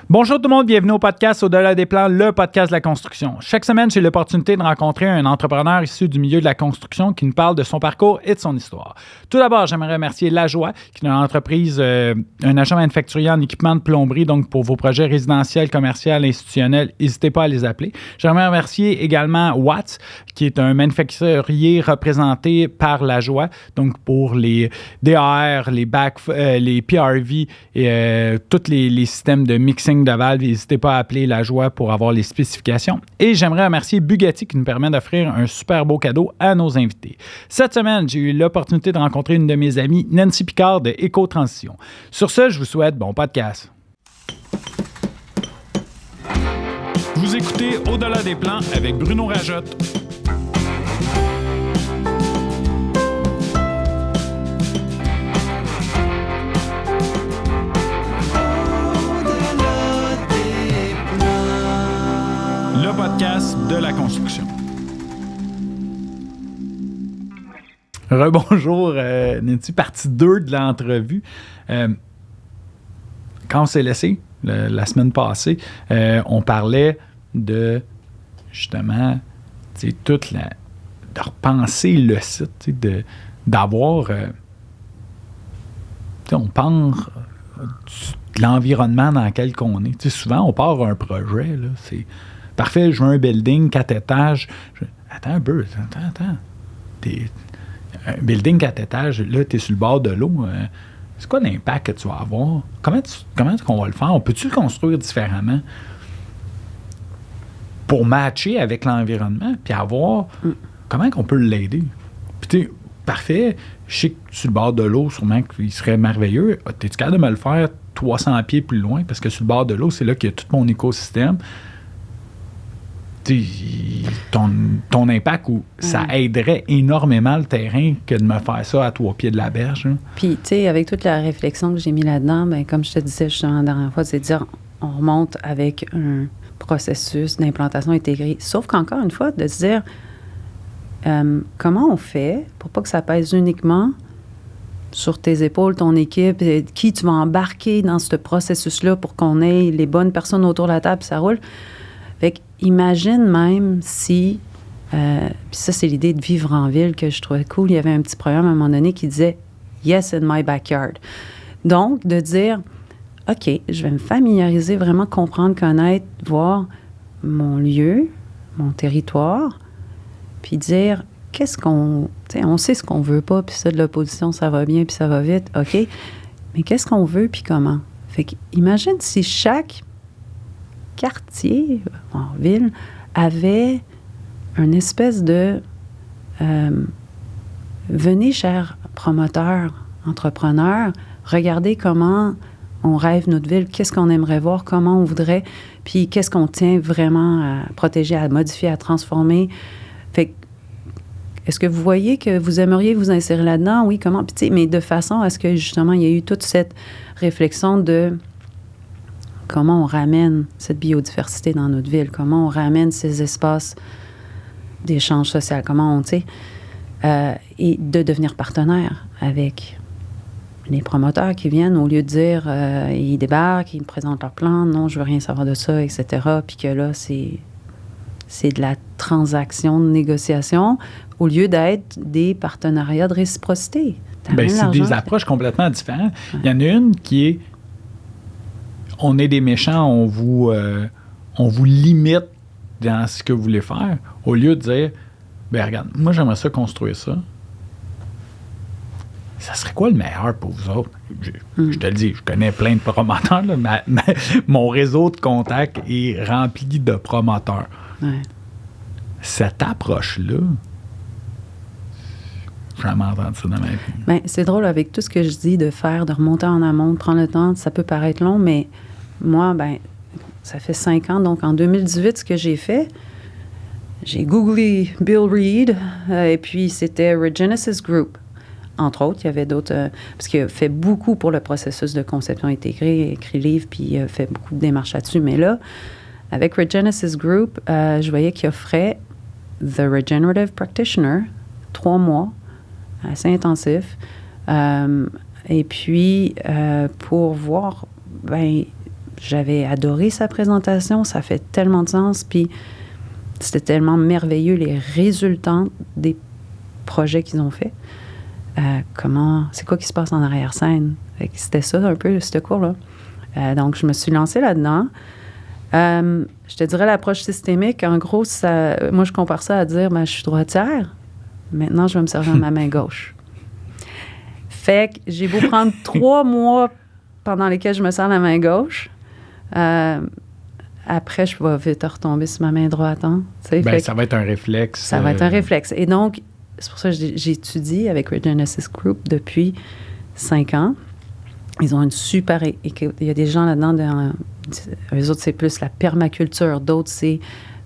Bonjour tout le monde, bienvenue au podcast Au-delà des plans, le podcast de la construction. Chaque semaine, j'ai l'opportunité de rencontrer un entrepreneur issu du milieu de la construction qui nous parle de son parcours et de son histoire. Tout d'abord, j'aimerais remercier Lajoie, qui est une entreprise, un agent manufacturier en équipement de plomberie, donc pour vos projets résidentiels, commerciaux, institutionnels, n'hésitez pas à les appeler. J'aimerais remercier également Watts, qui est un manufacturier représenté par Lajoie, donc pour les DAR, les PRV et tous les systèmes de mixing de valves. N'hésitez pas à appeler Lajoie pour avoir les spécifications. Et j'aimerais remercier Bugatti qui nous permet d'offrir un super beau cadeau à nos invités. Cette semaine, j'ai eu l'opportunité de rencontrer une de mes amies, Nancy Picard de Éco-Transition. Sur ce, je vous souhaite bon podcast. Vous écoutez Au-delà des plans avec Bruno Rajotte. Le podcast de la construction. Rebonjour, Nancy, partie 2 de l'entrevue. Quand on s'est laissé, la semaine passée, on parlait de, justement, de repenser le site, d'avoir, on pense de l'environnement dans lequel on est. Souvent, on part un projet, là, c'est parfait, je veux un building 4 étages. Attends un peu, attends. Un building 4 étages, là, tu es sur le bord de l'eau. C'est quoi l'impact que tu vas avoir? Comment on va le faire? On peut-tu le construire différemment pour matcher avec l'environnement puis avoir comment on peut l'aider? Puis parfait, je sais que sur le bord de l'eau, sûrement qu'il serait merveilleux. Es-tu capable de me le faire 300 pieds plus loin? Parce que sur le bord de l'eau, c'est là qu'il y a tout mon écosystème. Ton impact, ça aiderait énormément le terrain que de me faire ça à 3 pieds de la berge. Hein. Puis, tu sais, avec toute la réflexion que j'ai mis là-dedans, bien, comme je te disais justement la dernière fois, c'est de dire, on remonte avec un processus d'implantation intégrée. Sauf qu'encore une fois, de se dire, comment on fait pour pas que ça pèse uniquement sur tes épaules, ton équipe, qui tu vas embarquer dans ce processus-là pour qu'on ait les bonnes personnes autour de la table, puis ça roule. Fait que imagine même si, puis ça c'est l'idée de vivre en ville que je trouvais cool, il y avait un petit programme à un moment donné qui disait « Yes, in my backyard ». Donc, de dire « OK, je vais me familiariser, vraiment comprendre, connaître, voir mon lieu, mon territoire, puis dire qu'est-ce qu'on... Tu sais, on sait ce qu'on veut pas, puis ça de l'opposition, ça va bien, puis ça va vite, OK, mais qu'est-ce qu'on veut, puis comment? » Fait que imagine si chaque quartier, en ville, avait une espèce de venez, chers promoteurs, entrepreneurs, regardez comment on rêve notre ville, qu'est-ce qu'on aimerait voir, comment on voudrait, puis qu'est-ce qu'on tient vraiment à protéger, à modifier, à transformer. Fait que, est-ce que vous voyez que vous aimeriez vous insérer là-dedans? Oui, comment? Puis, tu sais, mais de façon à ce que, justement, il y ait eu toute cette réflexion de comment on ramène cette biodiversité dans notre ville, comment on ramène ces espaces d'échange social, comment on, tu sais, et de devenir partenaire avec les promoteurs qui viennent, au lieu de dire, ils débarquent, ils me présentent leur plan, non, je veux rien savoir de ça, etc., puis que là, c'est de la transaction, de négociation, au lieu d'être des partenariats de réciprocité. Bien, c'est des approches complètement différentes. Ouais. Il y en a une qui est on est des méchants, on vous limite dans ce que vous voulez faire, au lieu de dire, ben regarde, moi j'aimerais ça construire ça. Ça serait quoi le meilleur pour vous autres? Je te le dis, je connais plein de promoteurs, là, mon réseau de contacts est rempli de promoteurs. Ouais. Cette approche-là, j'ai jamais entendu ça dans ma vie. Bien, c'est drôle, avec tout ce que je dis de faire, de remonter en amont, de prendre le temps, ça peut paraître long, mais moi, ben, ça fait 5 ans. Donc, en 2018, ce que j'ai fait, j'ai googlé Bill Reed, et puis c'était Regenesis Group. Entre autres, il y avait d'autres, parce qu'il a fait beaucoup pour le processus de conception intégrée, écrit livre, puis il a fait beaucoup de démarches là-dessus. Mais là, avec Regenesis Group, je voyais qu'il offrait The Regenerative Practitioner, 3 mois, assez intensif. Et puis, pour voir, ben, j'avais adoré sa présentation, ça fait tellement de sens, puis c'était tellement merveilleux, les résultats des projets qu'ils ont faits. C'est quoi qui se passe en arrière-scène? C'était ça un peu, ce cours-là. Donc, je me suis lancée là-dedans. Je te dirais l'approche systémique, en gros, moi, je compare ça à dire, je suis droitière, maintenant, je vais me servir de ma main gauche. Fait que j'ai beau prendre 3 mois pendant lesquels je me sers la main gauche. Après, je vais vite retomber sur ma main droite. Hein, ça va être un réflexe. Ça va être un réflexe. Et donc, c'est pour ça que j'étudie avec Regenesis Group depuis 5 ans. Ils ont une super équipe. Il y a des gens là-dedans, eux autres, c'est plus la permaculture. D'autres, c'est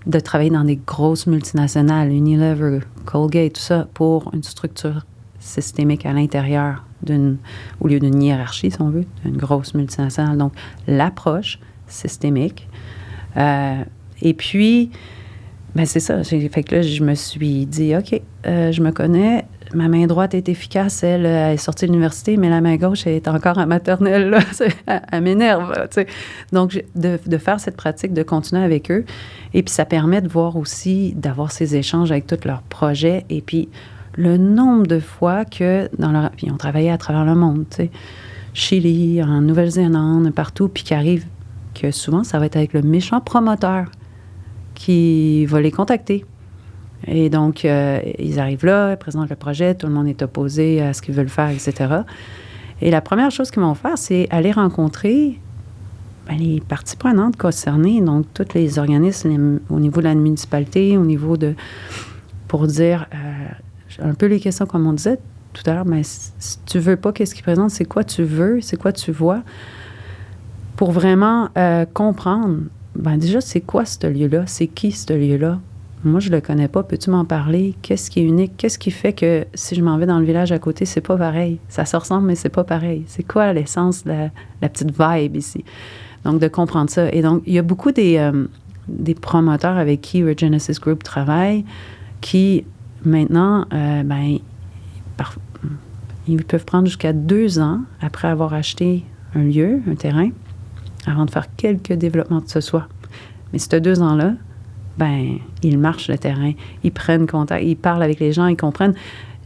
de travailler dans des grosses multinationales, Unilever, Colgate, tout ça, pour une structure systémique à l'intérieur au lieu d'une hiérarchie, si on veut, d'une grosse multinationale. Donc, l'approche systémique. Et puis, c'est ça. Fait que là, je me suis dit, OK, je me connais. Ma main droite est efficace. Elle est sortie de l'université, mais la main gauche elle est encore à maternelle. Là, elle m'énerve. T'sais. Donc, de faire cette pratique, de continuer avec eux. Et puis, ça permet de voir aussi, d'avoir ces échanges avec tous leurs projets. Et puis, le nombre de fois que, puis on travaillait à travers le monde, Chili, en Nouvelle-Zélande, partout, puis qui arrive que souvent, ça va être avec le méchant promoteur qui va les contacter. Et donc, ils arrivent là, ils présentent le projet, tout le monde est opposé à ce qu'ils veulent faire, etc. Et la première chose qu'ils vont faire, c'est aller rencontrer les parties prenantes concernées, donc tous les organismes au niveau de la municipalité, au niveau pour dire un peu les questions comme on disait tout à l'heure, mais si tu veux pas, qu'est-ce qu'ils présentent, c'est quoi tu veux, c'est quoi tu vois, pour vraiment comprendre, déjà, c'est quoi ce lieu-là, c'est qui ce lieu-là? Moi, je le connais pas. Peux-tu m'en parler? Qu'est-ce qui est unique? Qu'est-ce qui fait que si je m'en vais dans le village à côté, c'est pas pareil? Ça se ressemble, mais c'est pas pareil. C'est quoi l'essence, la petite vibe ici? Donc, de comprendre ça. Et donc, il y a beaucoup des promoteurs avec qui Regenesis Group travaille qui, maintenant, ils peuvent prendre jusqu'à 2 ans après avoir acheté un lieu, un terrain, avant de faire quelques développements de ce soit. Mais ces 2 ans-là, ils marchent le terrain, ils prennent contact, ils parlent avec les gens, ils comprennent.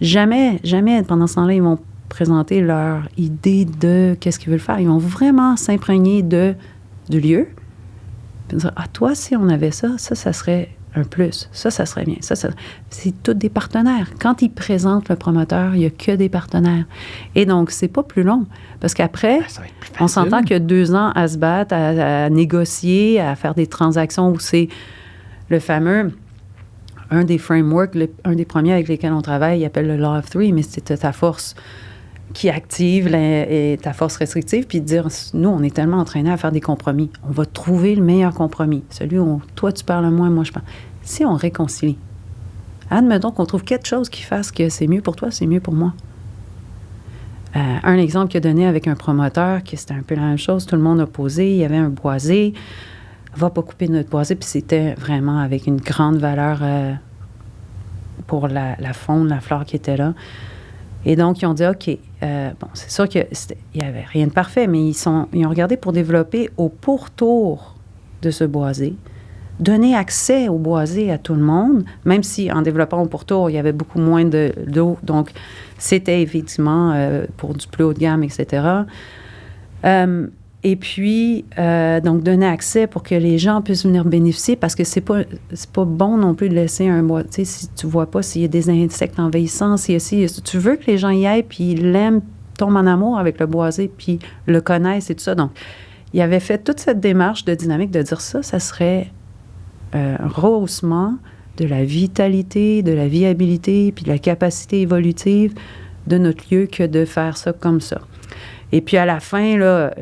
Jamais, pendant ce temps-là, ils vont présenter leur idée de qu'est-ce qu'ils veulent faire. Ils vont vraiment s'imprégner du lieu. Puis dire, toi, si on avait ça serait un plus. Ça serait bien. C'est tous des partenaires. Quand ils présentent le promoteur, il n'y a que des partenaires. Et donc, c'est pas plus long. Parce qu'après, on s'entend que 2 ans à se battre, à négocier, à faire des transactions où c'est le fameux, un des frameworks, un des premiers avec lesquels on travaille, il appelle le Law of Three, mais c'est ta force qui active ta force restrictive, puis de dire, nous, on est tellement entraînés à faire des compromis. On va trouver le meilleur compromis. Celui où toi, tu parles moins, moi, je parle. Si on réconcilie, admettons qu'on trouve quelque chose qui fasse que c'est mieux pour toi, c'est mieux pour moi. Un exemple qu'il a donné avec un promoteur, qui c'était un peu la même chose, tout le monde a posé, il y avait un boisé, va pas couper notre boisé, puis c'était vraiment avec une grande valeur pour la faune, la flore qui était là. Et donc, ils ont dit, OK, c'est sûr qu'il n'y avait rien de parfait, mais ils ont regardé pour développer au pourtour de ce boisé, donner accès au boisé à tout le monde, même si en développant au pourtour, il y avait beaucoup moins d'eau. Donc, c'était effectivement pour du plus haut de gamme, etc. Et puis, donc, donner accès pour que les gens puissent venir bénéficier, parce que c'est pas bon non plus de laisser un bois. Tu sais, si tu vois pas s'il y a des insectes envahissants, si tu veux que les gens y aillent, puis ils l'aiment, tombent en amour avec le boisé, puis le connaissent et tout ça. Donc, il avait fait toute cette démarche de dynamique de dire ça serait un rehaussement de la vitalité, de la viabilité, puis de la capacité évolutive de notre lieu que de faire ça comme ça. Et puis, à la fin, là,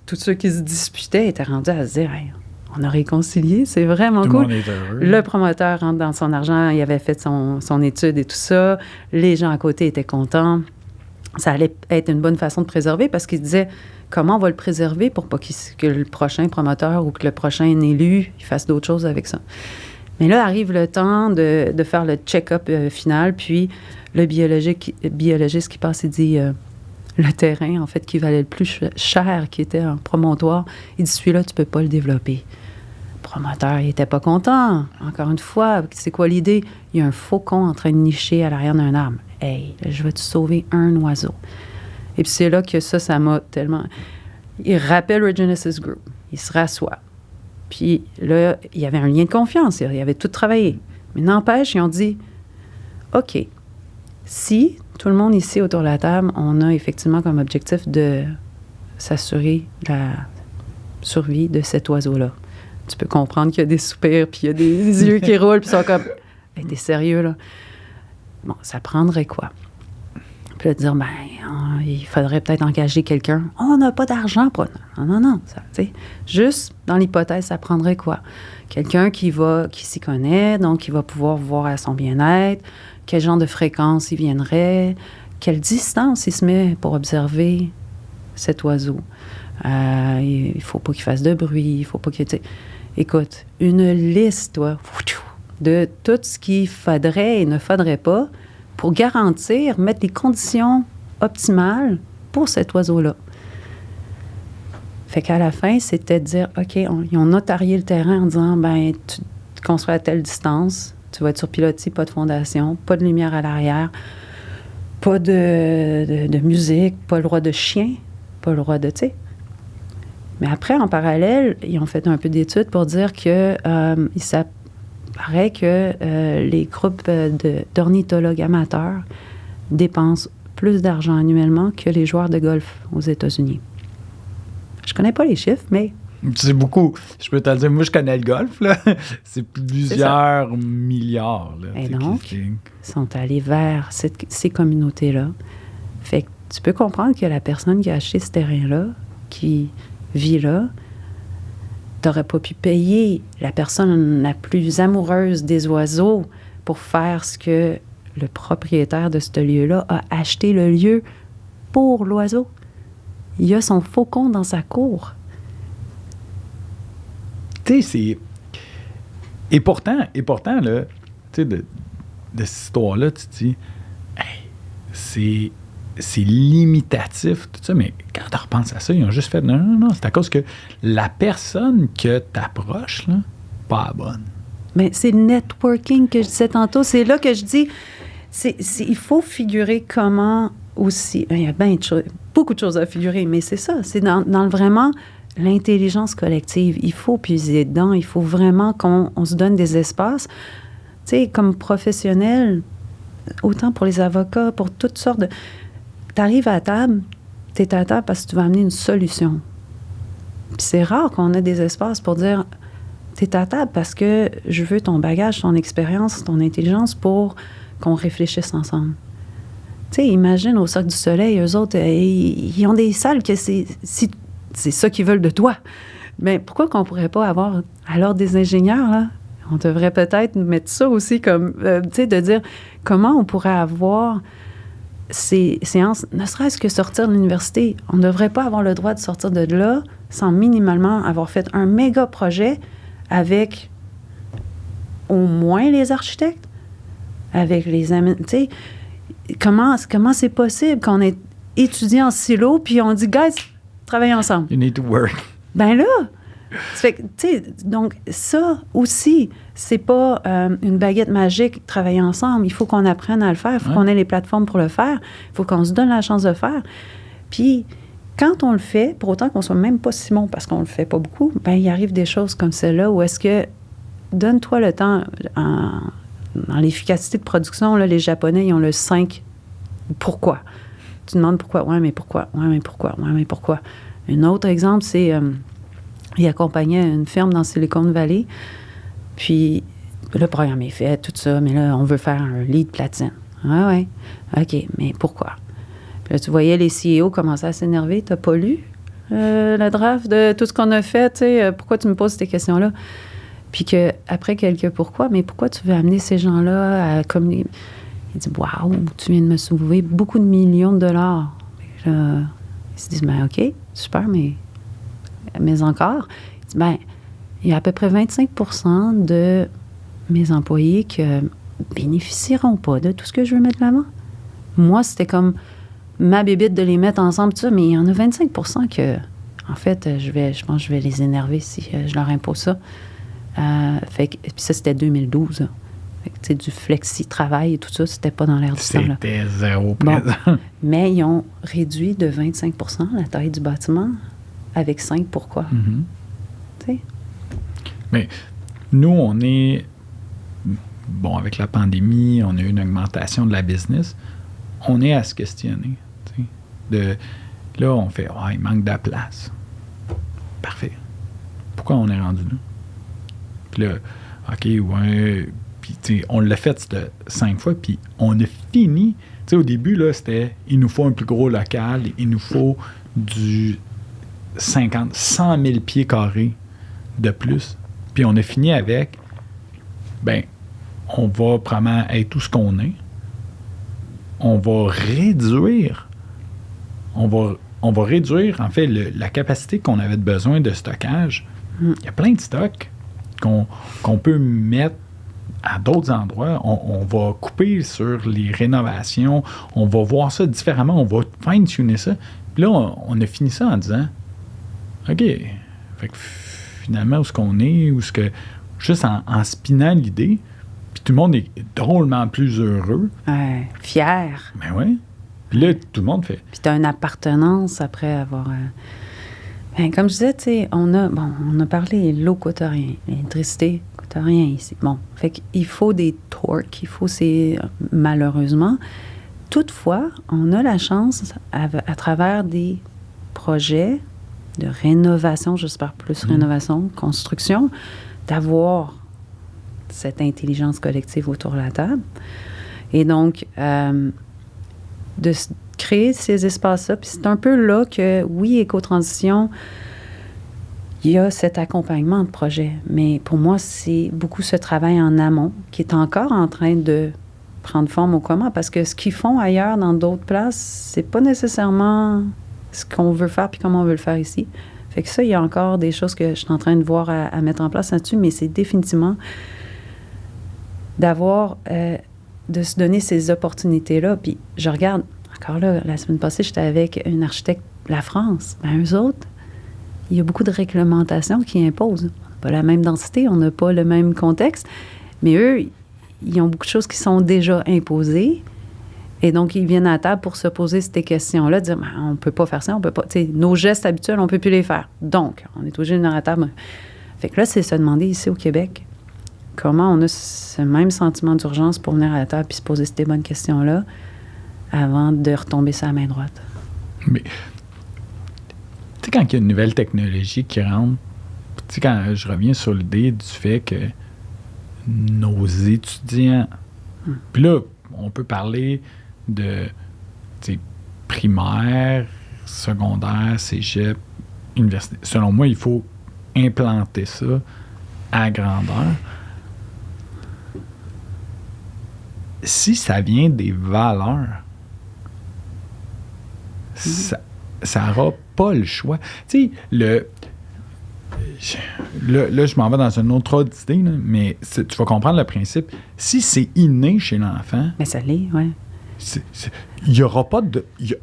tous ceux qui se disputaient étaient rendus à se dire, hey, on a réconcilié, c'est vraiment tout cool. Le monde est heureux. Le promoteur rentre dans son argent, il avait fait son étude et tout ça. Les gens à côté étaient contents. Ça allait être une bonne façon de préserver parce qu'ils disaient, comment on va le préserver pour pas que le prochain promoteur ou que le prochain élu il fasse d'autres choses avec ça. Mais là, arrive le temps de faire le check-up final, puis le biologiste qui passe et dit, le terrain, en fait, qui valait le plus cher, qui était un promontoire. Il dit, celui-là, tu peux pas le développer. Le promoteur, il était pas content. Encore une fois, c'est quoi l'idée? Il y a un faucon en train de nicher à l'arrière d'un arbre. Hey, je vais te sauver un oiseau. Et puis c'est là que ça m'a tellement... Il rappelle Regenesis Group. Il se rassoit. Puis là, il y avait un lien de confiance. Il avait tout travaillé. Mais n'empêche, ils ont dit, OK, si tout le monde ici autour de la table, on a effectivement comme objectif de s'assurer la survie de cet oiseau-là. Tu peux comprendre qu'il y a des soupirs, puis il y a des yeux qui roulent, puis ils sont comme, hey, t'es sérieux, là? Bon, ça prendrait quoi? Puis là, dire, il faudrait peut-être engager quelqu'un. On n'a pas d'argent pour... Non, ça, tu sais. Juste, dans l'hypothèse, ça prendrait quoi? Quelqu'un qui s'y connaît, donc qui va pouvoir voir à son bien-être, quel genre de fréquence il viendrait, quelle distance il se met pour observer cet oiseau. Il ne faut pas qu'il fasse de bruit, il faut pas qu'il... Écoute, une liste, toi, de tout ce qu'il faudrait et ne faudrait pas pour garantir, mettre les conditions optimales pour cet oiseau-là. Fait qu'à la fin, c'était de dire, OK, ils ont notarié le terrain en disant, tu construis à telle distance, tu vas être sur pilotis, pas de fondation, pas de lumière à l'arrière, pas de musique, pas le droit de chien, pas le droit de, tu sais. Mais après, en parallèle, ils ont fait un peu d'études pour dire que ça paraît que les groupes d'ornithologues amateurs dépensent plus d'argent annuellement que les joueurs de golf aux États-Unis. Je connais pas les chiffres, mais... C'est beaucoup. Je peux te le dire, moi, je connais le golf, là. C'est plusieurs milliards, là. Et donc, ils sont allés vers ces communautés-là. Fait que tu peux comprendre que la personne qui a acheté ce terrain-là, qui vit là, t'aurais pas pu payer la personne la plus amoureuse des oiseaux pour faire ce que le propriétaire de ce lieu-là a acheté le lieu pour l'oiseau. Il a son faucon dans sa cour. Tu sais, c'est... Et pourtant, là, tu sais, de cette histoire-là, tu te dis, hey, c'est limitatif, tout ça, mais quand tu repenses à ça, ils ont juste fait, non, c'est à cause que la personne que t'approches, là, pas bonne. Mais c'est le networking que je disais tantôt. C'est là que je dis, il faut figurer comment aussi... Il y a beaucoup de choses à figurer, mais c'est ça. C'est dans vraiment l'intelligence collective. Il faut puiser dedans. Il faut vraiment qu'on se donne des espaces. Tu sais, comme professionnel, autant pour les avocats, pour toutes sortes de... Tu arrives à la table, tu es à table parce que tu vas amener une solution. Puis c'est rare qu'on ait des espaces pour dire... T'es à table parce que je veux ton bagage, ton expérience, ton intelligence pour qu'on réfléchisse ensemble. Tu sais, imagine au Cercle du Soleil, eux autres, ils ont des salles que c'est ça qu'ils veulent de toi. Mais pourquoi qu'on pourrait pas avoir, alors des ingénieurs, là? On devrait peut-être mettre ça aussi comme, tu sais, de dire comment on pourrait avoir ces séances, ne serait-ce que sortir de l'université. On ne devrait pas avoir le droit de sortir de là sans minimalement avoir fait un méga projet avec au moins les architectes, avec les amis. Tu sais, comment c'est possible qu'on ait étudié en silo puis on dit, guys, travaillez ensemble. You need to work. Ben là, ça fait que, tu sais, donc ça aussi, c'est pas une baguette magique, travailler ensemble. Il faut qu'on apprenne à le faire. Il faut qu'on ait les plateformes pour le faire. Il faut qu'on se donne la chance de le faire. Puis, quand on le fait, pour autant qu'on soit même pas si bon parce qu'on le fait pas beaucoup, ben il arrive des choses comme celle-là où est-ce que, donne-toi le temps, dans l'efficacité de production, là, les Japonais, ils ont le 5 pourquoi. Tu demandes pourquoi. Ouais, mais pourquoi? Ouais, mais pourquoi? Ouais, mais pourquoi? Un autre exemple, c'est, il accompagnait une ferme dans Silicon Valley, puis le programme est fait, tout ça, mais là, on veut faire un lead platine. Ouais, OK, mais pourquoi? Puis là, tu voyais les CEO commencer à s'énerver. T'as pas lu le draft de tout ce qu'on a fait? Tu sais, pourquoi tu me poses ces questions-là? Puis qu'après quelques pourquoi, mais pourquoi tu veux amener ces gens-là à communiquer? Il dit, waouh, tu viens de me sauver beaucoup de millions de dollars. Puis là, ils se disent, ben OK, super, mais encore. Il dit, ben, il y a à peu près 25% de mes employés qui bénéficieront pas de tout ce que je veux mettre de l'avant. Moi, c'était comme ma bébite de les mettre ensemble, tout ça, mais il y en a 25 que, en fait, je pense que je vais les énerver si je leur impose ça. Puis ça, c'était 2012. Là. Fait que, tu sais, du flexi-travail et tout ça, c'était pas dans l'air du temps. C'était zéro présent. Bon, mais ils ont réduit de 25 la taille du bâtiment avec 5. Pourquoi? Mm-hmm. Tu sais? Mais nous, on est... Bon, avec la pandémie, on a eu une augmentation de la business. On est à se questionner. Là, on fait « il manque de place. » Parfait. Pourquoi on est rendu là? Puis là, OK, ouais... Puis, on l'a fait 5 fois, puis on a fini. Tu sais, au début, là, c'était il nous faut un plus gros local, il nous faut du 100 000 pieds carrés de plus. Puis on a fini avec, on va probablement être tout ce qu'on est. On va réduire. On va réduire, en fait, la capacité qu'on avait de besoin de stockage. Il y a plein de stocks qu'on peut mettre à d'autres endroits. On va couper sur les rénovations. On va voir ça différemment. On va fine-tuner ça. Puis là, on a fini ça en disant OK, fait que finalement, où est-ce qu'on est? Où est-ce que... Juste en spinant l'idée, puis tout le monde est drôlement plus heureux. Fier. Ben oui. Puis là, tout le monde fait... Puis tu as une appartenance après avoir... comme je disais, tu sais, on a parlé, l'eau coûte rien, l'électricité coûte rien ici. Bon, fait qu'il faut des torques, malheureusement. Toutefois, on a la chance, à travers des projets de rénovation, j'espère plus rénovation, construction, d'avoir cette intelligence collective autour de la table. Et donc, de créer ces espaces-là. Puis c'est un peu là que, oui, Écotransition, il y a cet accompagnement de projet. Mais pour moi, c'est beaucoup ce travail en amont qui est encore en train de prendre forme au comment. Parce que ce qu'ils font ailleurs, dans d'autres places, c'est pas nécessairement ce qu'on veut faire puis comment on veut le faire ici. Fait que ça, il y a encore des choses que je suis en train de voir à mettre en place là-dessus, mais c'est définitivement d'avoir, de se donner ces opportunités-là. Puis je regarde, encore là, la semaine passée, j'étais avec une architecte de la France. Bien, eux autres, il y a beaucoup de réglementations qui imposent. On n'a pas la même densité, on n'a pas le même contexte, mais eux, ils ont beaucoup de choses qui sont déjà imposées. Et donc, ils viennent à la table pour se poser ces questions-là, dire on ne peut pas faire ça, on peut pas. Tu sais, nos gestes habituels, on ne peut plus les faire. Donc, on est obligé de venir à la table. Fait que là, c'est se demander ici au Québec comment on a ce même sentiment d'urgence pour venir à la table puis se poser ces bonnes questions-là avant de retomber sur la main droite. Mais, tu sais, quand il y a une nouvelle technologie qui rentre, tu sais, quand je reviens sur l'idée du fait que nos étudiants, puis là, on peut parler de primaire, secondaire, cégep, université. Selon moi, il faut implanter ça à grandeur. Si ça vient des valeurs, ça n'aura pas le choix. Tu sais, là, je m'en vais dans une autre idée, là, mais tu vas comprendre le principe. Si c'est inné chez l'enfant... Mais ça l'est, oui. Il n'y aura pas de... Tu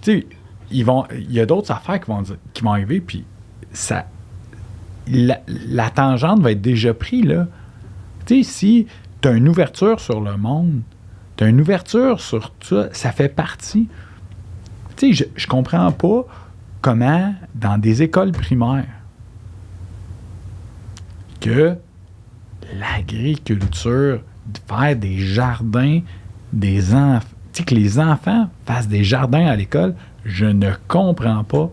sais, il y a d'autres affaires qui vont arriver, puis la tangente va être déjà prise, là. Tu sais, si tu as une ouverture sur le monde, tu as une ouverture sur tout ça, ça fait partie... Tu sais, je comprends pas comment, dans des écoles primaires, que l'agriculture, de faire des jardins, des enfants, tu sais, que les enfants fassent des jardins à l'école, je ne comprends pas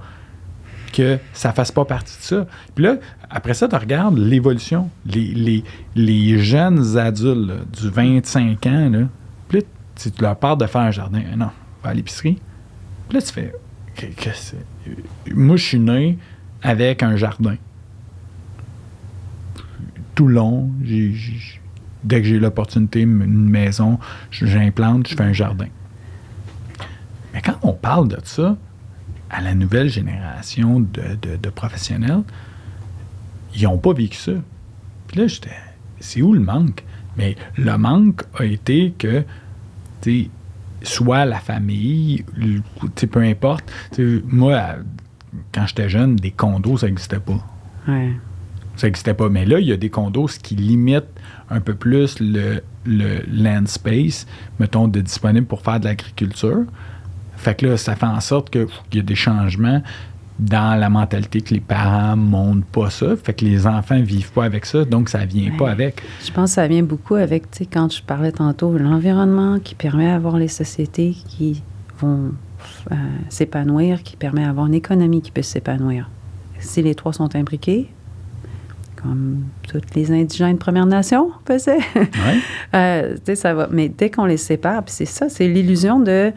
que ça fasse pas partie de ça. Puis là, après ça, tu regardes l'évolution. Les jeunes adultes, là, du 25 ans, là, puis là, tu leur parles de faire un jardin. Non, va à l'épicerie. Puis là, tu fais... Moi, je suis né avec un jardin. Tout long, dès que j'ai l'opportunité, une maison, j'implante, je fais un jardin. Mais quand on parle de ça, à la nouvelle génération de professionnels, ils n'ont pas vécu ça. Puis là, c'est où le manque? Mais le manque a été que, tu sais, soit la famille, peu importe. Moi, quand j'étais jeune, des condos, ça n'existait pas. Ouais. Ça n'existait pas. Mais là, il y a des condos qui limitent un peu plus le land space, mettons, de disponible pour faire de l'agriculture. Fait que là, ça fait en sorte qu'il y a des changements dans la mentalité que les parents ne montrent pas ça. Fait que les enfants ne vivent pas avec ça, donc ça ne vient pas avec. Je pense que ça vient beaucoup avec, tu sais, quand je parlais tantôt, l'environnement qui permet d'avoir les sociétés qui vont s'épanouir, qui permet d'avoir une économie qui peut s'épanouir. Si les trois sont imbriqués, comme toutes les indigènes Premières Nations faisaient, tu sais, ça va. Mais dès qu'on les sépare, puis c'est ça, c'est l'illusion d'arriver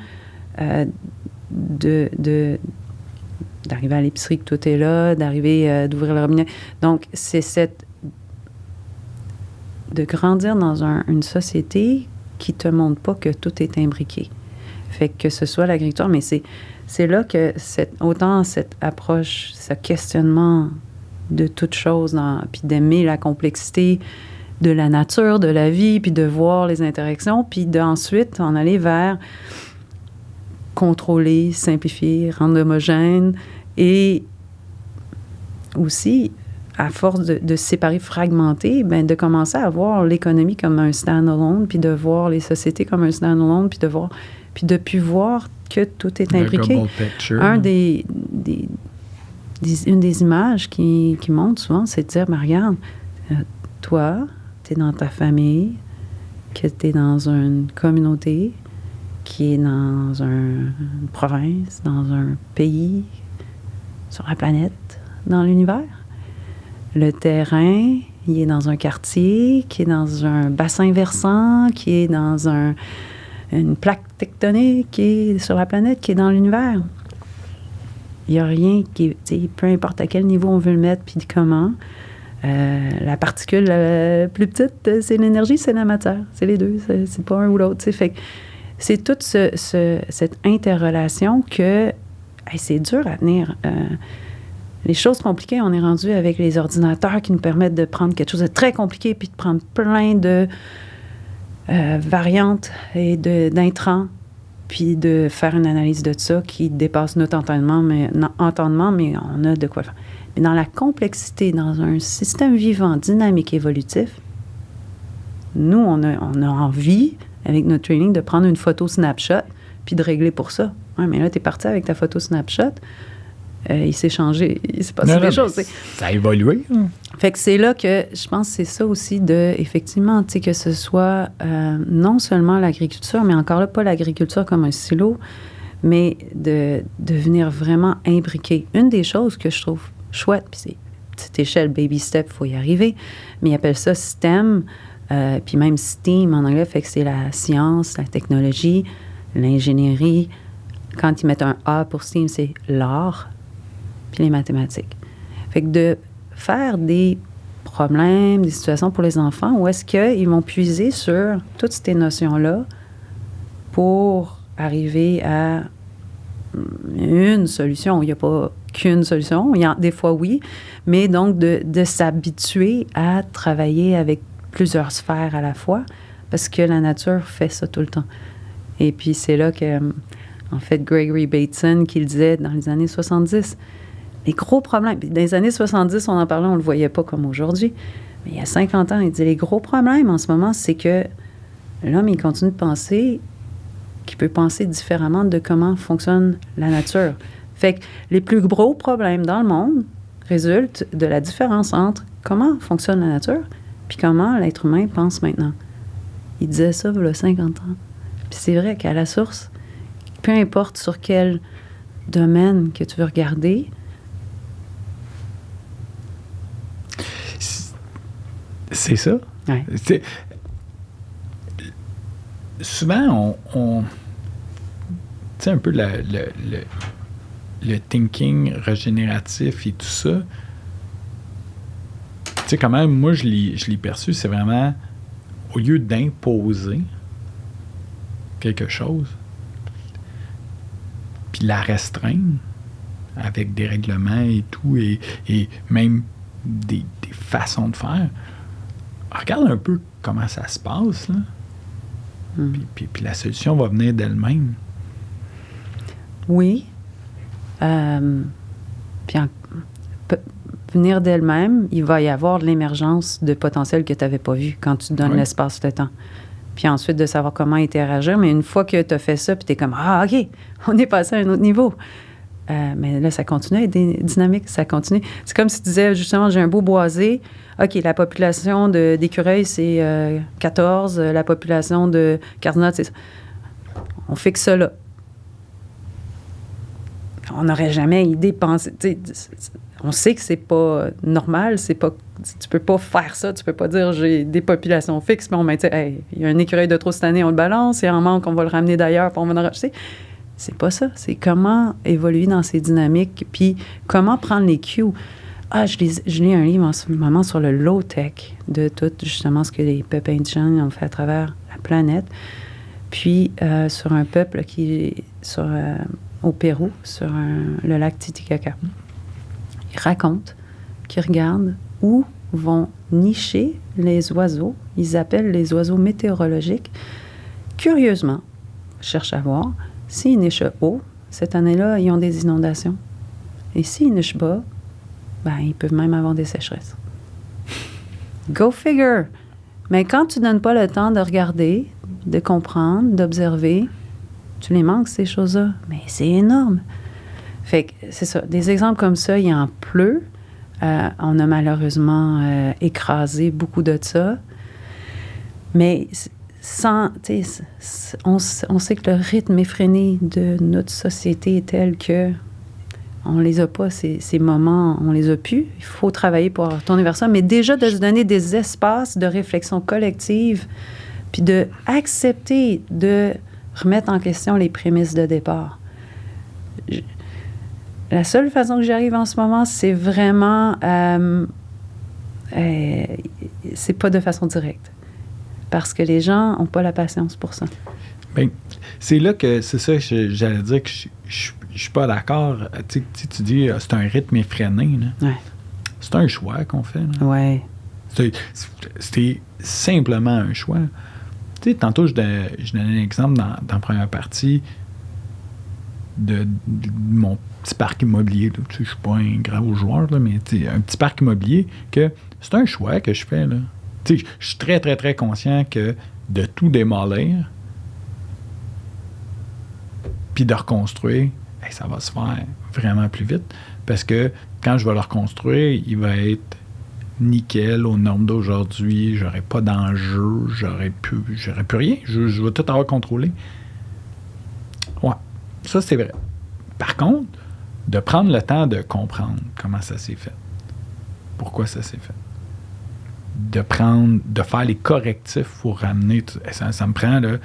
à l'épicerie que tout est là, d'arriver, d'ouvrir le robinet. Donc, c'est de grandir dans une société qui te montre pas que tout est imbriqué. Fait que ce soit l'agriculture, mais c'est là que autant cette approche, ce questionnement de toute chose, puis d'aimer la complexité de la nature, de la vie, puis de voir les interactions, puis d'ensuite en aller vers contrôler, simplifier, rendre homogène, et aussi, à force de se séparer, fragmenter, ben de commencer à voir l'économie comme un stand-alone, puis de voir les sociétés comme un stand-alone, puis de plus voir que tout est imbriqué. Une des images qui montre souvent, c'est de dire, ben, regarde, toi, tu es dans ta famille, que tu es dans une communauté, qui est dans une province, dans un pays, sur la planète, dans l'univers. Le terrain, il est dans un quartier, qui est dans un bassin versant, qui est dans une plaque tectonique, qui est sur la planète, qui est dans l'univers. Il n'y a rien qui... Peu importe à quel niveau on veut le mettre, puis comment. La particule la plus petite, c'est l'énergie, c'est la matière. C'est les deux, c'est pas un ou l'autre. Fait que c'est toute cette interrelation que c'est dur à tenir. Les choses compliquées, on est rendu avec les ordinateurs qui nous permettent de prendre quelque chose de très compliqué puis de prendre plein de variantes et d'intrants, puis de faire une analyse de ça qui dépasse notre entendement, mais on a de quoi faire. Mais dans la complexité, dans un système vivant, dynamique, évolutif, nous, on a envie, avec notre training, de prendre une photo snapshot puis de régler pour ça. Ouais, mais là, tu es parti avec ta photo snapshot, il s'est changé, il s'est passé des choses. Ça a évolué. Fait que c'est là que je pense que c'est ça aussi effectivement, tu sais, que ce soit non seulement l'agriculture, mais encore là, pas l'agriculture comme un silo, mais de venir vraiment imbriquer. Une des choses que je trouve chouette, puis c'est petite échelle, baby step, il faut y arriver, mais ils appellent ça STEM, puis même STEAM en anglais, fait que c'est la science, la technologie, l'ingénierie. Quand ils mettent un A pour STEAM, c'est l'art, puis les mathématiques. Fait que de faire des problèmes, des situations pour les enfants, où est-ce qu'ils vont puiser sur toutes ces notions-là pour arriver à une solution. Il n'y a pas qu'une solution. Des fois, oui. Mais donc, de s'habituer à travailler avec plusieurs sphères à la fois, parce que la nature fait ça tout le temps. Et puis, c'est là que, en fait, Gregory Bateson, qui le disait dans les années 70, les gros problèmes. Dans les années 70, on en parlait, on ne le voyait pas comme aujourd'hui. Mais il y a 50 ans, il dit les gros problèmes en ce moment, c'est que l'homme, il continue de penser qu'il peut penser différemment de comment fonctionne la nature. Fait que les plus gros problèmes dans le monde résultent de la différence entre comment fonctionne la nature puis comment l'être humain pense maintenant. Il disait ça il y a 50 ans. Puis c'est vrai qu'à la source, peu importe sur quel domaine que tu veux regarder, c'est ça. Ouais. Souvent, on tu sais, un peu le thinking régénératif et tout ça. Tu sais, quand même, moi, je l'ai perçu, c'est vraiment, au lieu d'imposer quelque chose, puis la restreindre avec des règlements et tout, et même des façons de faire, regarde un peu comment ça se passe, là. Puis la solution va venir d'elle-même. Oui. Puis venir d'elle-même, il va y avoir de l'émergence de potentiel que tu n'avais pas vu quand tu donnes l'espace, le temps. Puis ensuite, de savoir comment interagir. Mais une fois que tu as fait ça, puis tu es comme, ah, OK, on est passé à un autre niveau. Mais là, ça continue à être dynamique, ça continue. C'est comme si tu disais, justement, j'ai un beau boisé. OK, la population d'écureuils, c'est 14. La population de cardinaux, c'est ça. On fixe ça là. On n'aurait jamais idée de penser. On sait que c'est pas normal, c'est pas. Tu peux pas faire ça, tu peux pas dire j'ai des populations fixes, mais on met, hey, il y a un écureuil de trop cette année, on le balance, il y a un manque, on va le ramener d'ailleurs, puis on va le racheter. C'est pas ça. C'est comment évoluer dans ces dynamiques, puis comment prendre les cues. Je lis un livre en ce moment sur le low-tech, de tout, justement, ce que les peuples indigènes ont fait à travers la planète. Puis, sur un peuple qui est au Pérou, sur le lac Titicaca. Il raconte qu'ils regardent où vont nicher les oiseaux. Ils appellent les oiseaux météorologiques. Curieusement, je cherche à voir, s'ils nichent haut, cette année-là, ils ont des inondations. Et s'ils nichent bas, ils peuvent même avoir des sécheresses. Go figure! Mais quand tu ne donnes pas le temps de regarder, de comprendre, d'observer, tu les manques, ces choses-là. Mais c'est énorme. Fait que c'est ça. Des exemples comme ça, il en pleut. On a malheureusement écrasé beaucoup de ça. Mais on sait que le rythme effréné de notre société est tel que on les a pas, ces moments, on les a plus. Il faut travailler pour retourner vers ça. Mais déjà, de se donner des espaces de réflexion collective, puis de accepter de remettre en question les prémices de départ. La seule façon que j'arrive en ce moment, c'est vraiment... c'est pas de façon directe. Parce que les gens n'ont pas la patience pour ça. Bien, c'est là que... C'est ça, j'allais dire que je suis pas d'accord. Tu dis, c'est un rythme effréné. Là. Ouais. C'est un choix qu'on fait. Oui. C'était simplement un choix. Tu sais, tantôt, je donnais un exemple dans la première partie de mon petit parc immobilier. Là. Tu sais, je suis pas un gros joueur, là, mais un petit parc immobilier, que c'est un choix que je fais. Là. Tu sais, je suis très, très, très conscient que de tout démolir puis de reconstruire, ça va se faire vraiment plus vite. Parce que quand je vais le reconstruire, il va être nickel aux normes d'aujourd'hui, j'aurais pas d'enjeu, j'aurais plus rien, je vais tout avoir contrôlé. Ouais, ça c'est vrai. Par contre, de prendre le temps de comprendre comment ça s'est fait, pourquoi ça s'est fait, de faire les correctifs pour ramener, ça me prend, là,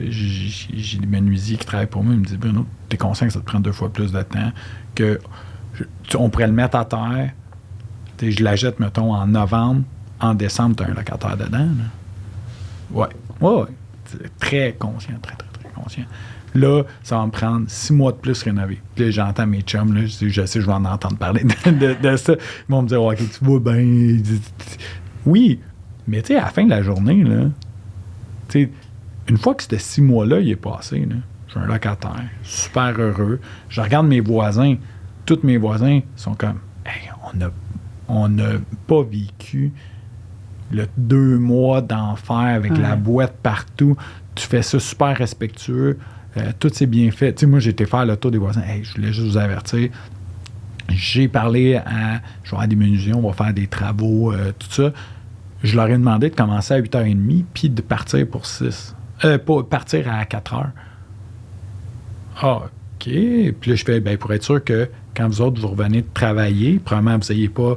j'ai des menuisiers qui travaillent pour moi, ils me disent, Bruno, t'es conscient que ça te prend 2 fois plus de temps, que on pourrait le mettre à terre. Je la jette, mettons, en novembre. En décembre, tu as un locataire dedans. Oui. Très conscient, très, très, très conscient. Là, ça va me prendre 6 mois de plus rénover. Puis là, j'entends mes chums, là, je sais, je vais en entendre parler de ça. Ils vont me dire, OK, tu vois bien. Oui, mais tu sais, à la fin de la journée, là, tu sais, une fois que ce 6 mois-là, il est passé, là, j'ai un locataire, super heureux. Je regarde mes voisins. Tous mes voisins sont comme, hey, on n'a pas vécu le 2 mois d'enfer avec la boîte partout. Tu fais ça super respectueux. Tout s'est bien fait. Tu sais, moi, j'ai été faire le tour des voisins. Hey, je voulais juste vous avertir. J'ai parlé à... Je vais avoir des menuisiers, on va faire des travaux, tout ça. Je leur ai demandé de commencer à 8h30 puis de partir pour 6. Partir à 4h. Ah, OK. Puis là, je fais, pour être sûr que quand vous autres, vous revenez de travailler, probablement, vous n'ayez pas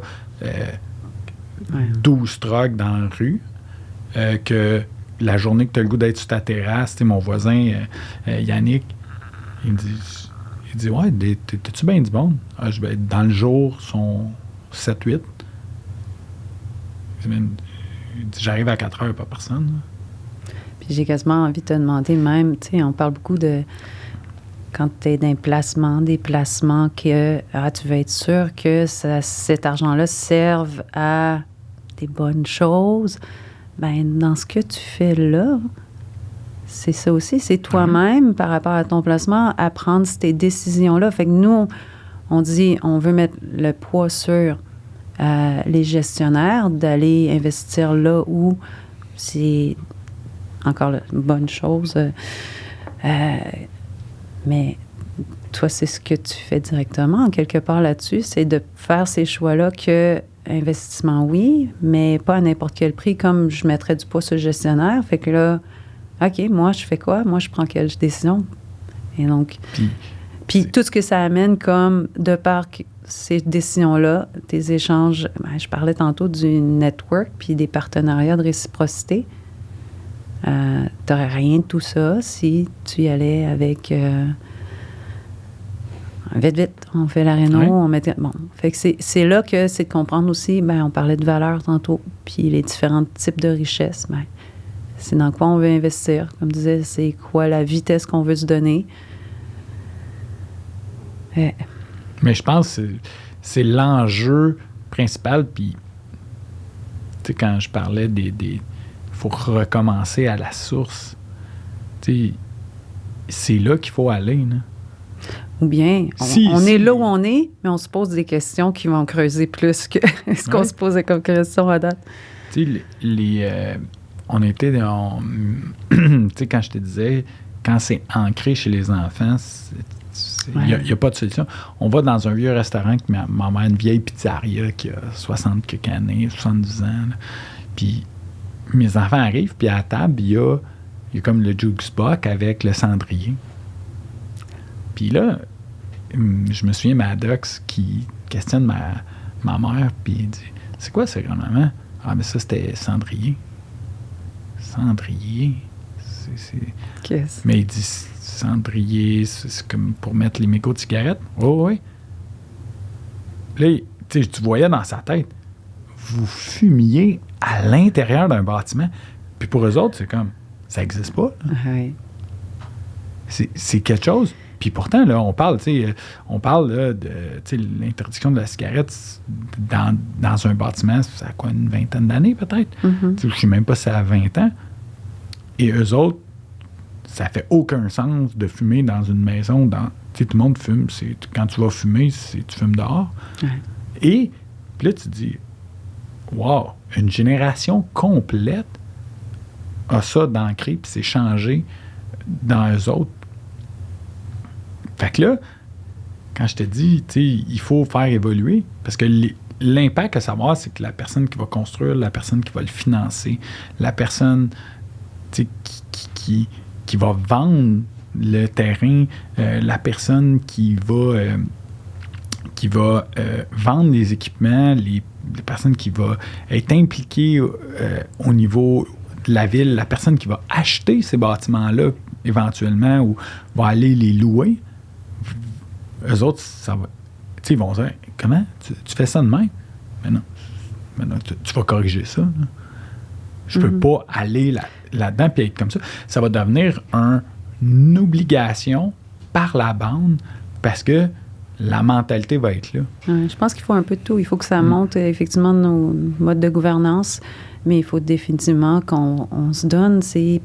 12 trucks dans la rue, que la journée que tu as le goût d'être sur ta terrasse, mon voisin, Yannick, il me dit, ouais, t'es-tu bien du monde? Ah, dans le jour, ils sont 7-8. Il dit, j'arrive à 4h, pas personne. Là. Puis j'ai quasiment envie de te demander même, tu sais, on parle beaucoup de... Quand tu es des placements que tu veux être sûr que cet argent-là serve à des bonnes choses, dans ce que tu fais là, c'est ça aussi, c'est toi-même par rapport à ton placement à prendre ces décisions-là. Fait que nous, on dit, on veut mettre le poids sur les gestionnaires d'aller investir là où c'est encore une bonne chose. Mais toi, c'est ce que tu fais directement, quelque part là-dessus, c'est de faire ces choix-là que investissement, oui, mais pas à n'importe quel prix, comme je mettrais du poids sur le gestionnaire. Fait que là, OK, moi, je fais quoi? Moi, je prends quelle décision? Et donc, puis tout ce que ça amène comme, de par ces décisions-là, tes échanges, je parlais tantôt du network puis des partenariats de réciprocité. T'aurais rien de tout ça si tu y allais avec... vite, on fait la réno, on mettait... Bon, fait que c'est là que c'est de comprendre aussi, on parlait de valeur tantôt, puis les différents types de richesses, c'est dans quoi on veut investir. Comme je disais, c'est quoi la vitesse qu'on veut se donner. Mais je pense que c'est l'enjeu principal, puis tu sais, quand je parlais des faut recommencer à la source, tu sais, c'est là qu'il faut aller, là. Ou bien, on est là où on est, mais on se pose des questions qui vont creuser plus que ce qu'on se posait comme question à date. Tu sais, on était dans... tu sais, quand je te disais, quand c'est ancré chez les enfants, il n'y a pas de solution. On va dans un vieux restaurant qui m'a une vieille pizzeria qui a 60 quelques années, 70 ans. Là. Puis mes enfants arrivent, puis à la table, il y a comme le jukebox avec le cendrier. Puis là, je me souviens, Maddox qui questionne ma mère, puis il dit « C'est quoi ça, grand-maman? » Ah, mais ça, c'était cendrier. Cendrier? Qu'est-ce? Mais il dit cendrier, c'est comme pour mettre les mégots de cigarettes. Oh, oui. Là, tu voyais dans sa tête, vous fumiez à l'intérieur d'un bâtiment. Puis pour eux autres, c'est comme, ça n'existe pas. Oui. C'est quelque chose. Puis pourtant, là, on parle là, de l'interdiction de la cigarette dans un bâtiment, ça a quoi, une vingtaine d'années peut-être? Mm-hmm. Je ne sais même pas si ça a 20 ans. Et eux autres, ça fait aucun sens de fumer dans une maison. Tout le monde fume. Quand tu vas fumer, tu fumes dehors. Ouais. Et puis là, tu te dis, wow, une génération complète a ça d'ancré, puis c'est changé dans eux autres. Fait que là, quand je te dis, il faut faire évoluer, parce que l'impact à savoir, c'est que la personne qui va construire, la personne qui va le financer, la personne qui va vendre le terrain, la personne qui va vendre les équipements, les personnes qui vont être impliquées au niveau de la ville, la personne qui va acheter ces bâtiments-là éventuellement ou va aller les louer, eux autres, ça va. Ils vont dire, comment? Tu fais ça de même? Mais non. Tu vas corriger ça. Là. Je peux pas aller là-dedans et être comme ça. Ça va devenir une obligation par la bande parce que la mentalité va être là. Je pense qu'il faut un peu de tout. Il faut que ça monte effectivement nos modes de gouvernance, mais il faut définitivement qu'on se donne ces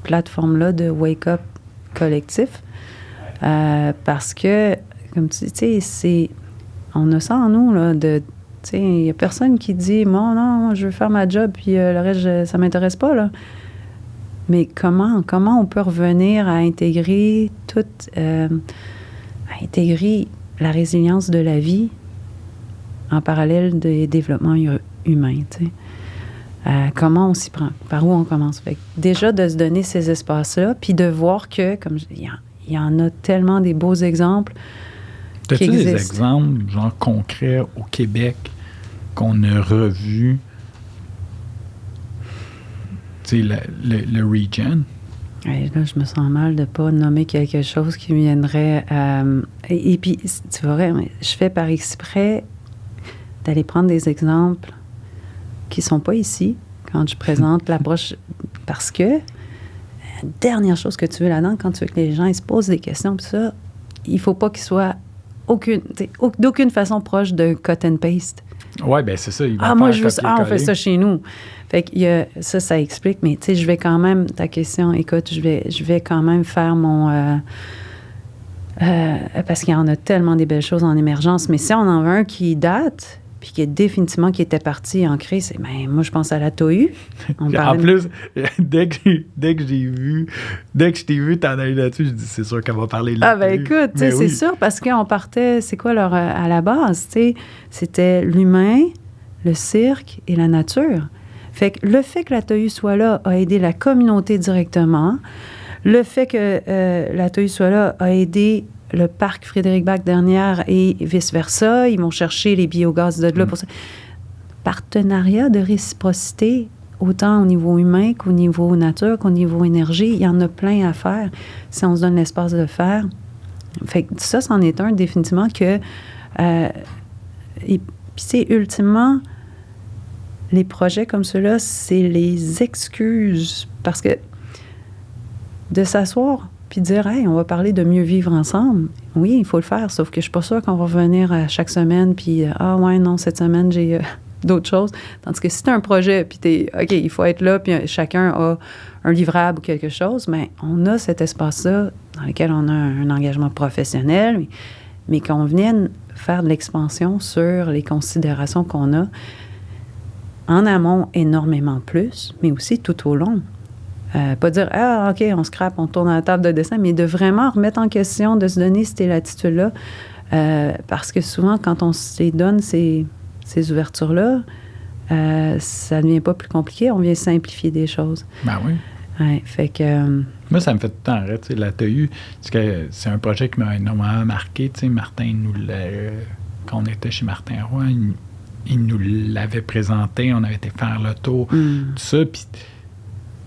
plateformes-là de wake-up collectif parce que, comme tu sais, on a ça en nous, là, il n'y a personne qui dit « Moi, non, je veux faire ma job, puis le reste, ça ne m'intéresse pas. » là. Mais comment on peut revenir à intégrer intégrer la résilience de la vie en parallèle des développements humains, tu sais. Comment on s'y prend? Par où on commence? Fait que déjà, de se donner ces espaces-là, puis de voir que, comme il y en a tellement des beaux exemples T'as-tu qui existent. des exemples, genre concrets, au Québec, qu'on a revus? Tu sais, le Regen. Et là, je me sens mal de ne pas nommer quelque chose qui viendrait... et puis, tu vois, je fais par exprès d'aller prendre des exemples qui ne sont pas ici quand je présente l'approche. Parce que la dernière chose que tu veux là-dedans, quand tu veux que les gens ils se posent des questions, puis ça, il ne faut pas qu'ils soient d'aucune façon proche de cut and paste. Oui, bien, c'est ça. Moi, je veux ça. On fait ça chez nous. Fait que ça explique. Mais, tu sais, je vais quand même, ta question, écoute, je vais quand même faire mon... parce qu'il y en a tellement des belles choses en émergence. Mais si on en veut un qui date, puis qui est définitivement qui était parti ancré, c'est moi je pense à la Tohu. En plus, dès que je t'ai vu t'en aller là-dessus, je dis c'est sûr qu'elle va parler là. Ah ben écoute, c'est sûr parce qu'on partait, c'est quoi leur à la base, tu sais, c'était l'humain, le cirque et la nature. Fait que le fait que la Tohu soit là a aidé la communauté directement. Le fait que la Tohu soit là a aidé le parc Frédéric-Bach dernière et vice-versa. Ils vont chercher les biogaz de là pour ça. Partenariat de réciprocité, autant au niveau humain qu'au niveau nature, qu'au niveau énergie. Il y en a plein à faire si on se donne l'espace de le faire. Fait que ça, c'en est un définitivement que... puis c'est ultimement, les projets comme ceux-là, c'est les excuses. Parce que de s'asseoir... puis dire, hey, on va parler de mieux vivre ensemble. Oui, il faut le faire, sauf que je suis pas sûre qu'on va revenir à chaque semaine, puis non, cette semaine, j'ai d'autres choses. Tandis que si tu as un projet, puis OK, il faut être là, puis chacun a un livrable ou quelque chose, bien, on a cet espace-là dans lequel on a un engagement professionnel, mais qu'on vienne faire de l'expansion sur les considérations qu'on a en amont énormément plus, mais aussi tout au long. Pas dire, OK, on scrape, on tourne à la table de dessin, mais de vraiment remettre en question, de se donner ces latitudes-là. Parce que souvent, quand on se les donne, ces ouvertures-là, ça ne devient pas plus compliqué, on vient simplifier des choses. Ben oui. Ouais, fait que... Moi, ça me fait tout le temps arrêter. Tu sais, la TU, c'est un projet qui m'a énormément marqué. Tu sais, Martin quand on était chez Martin Roy, il nous l'avait présenté, on avait été faire le tour, tout ça, puis...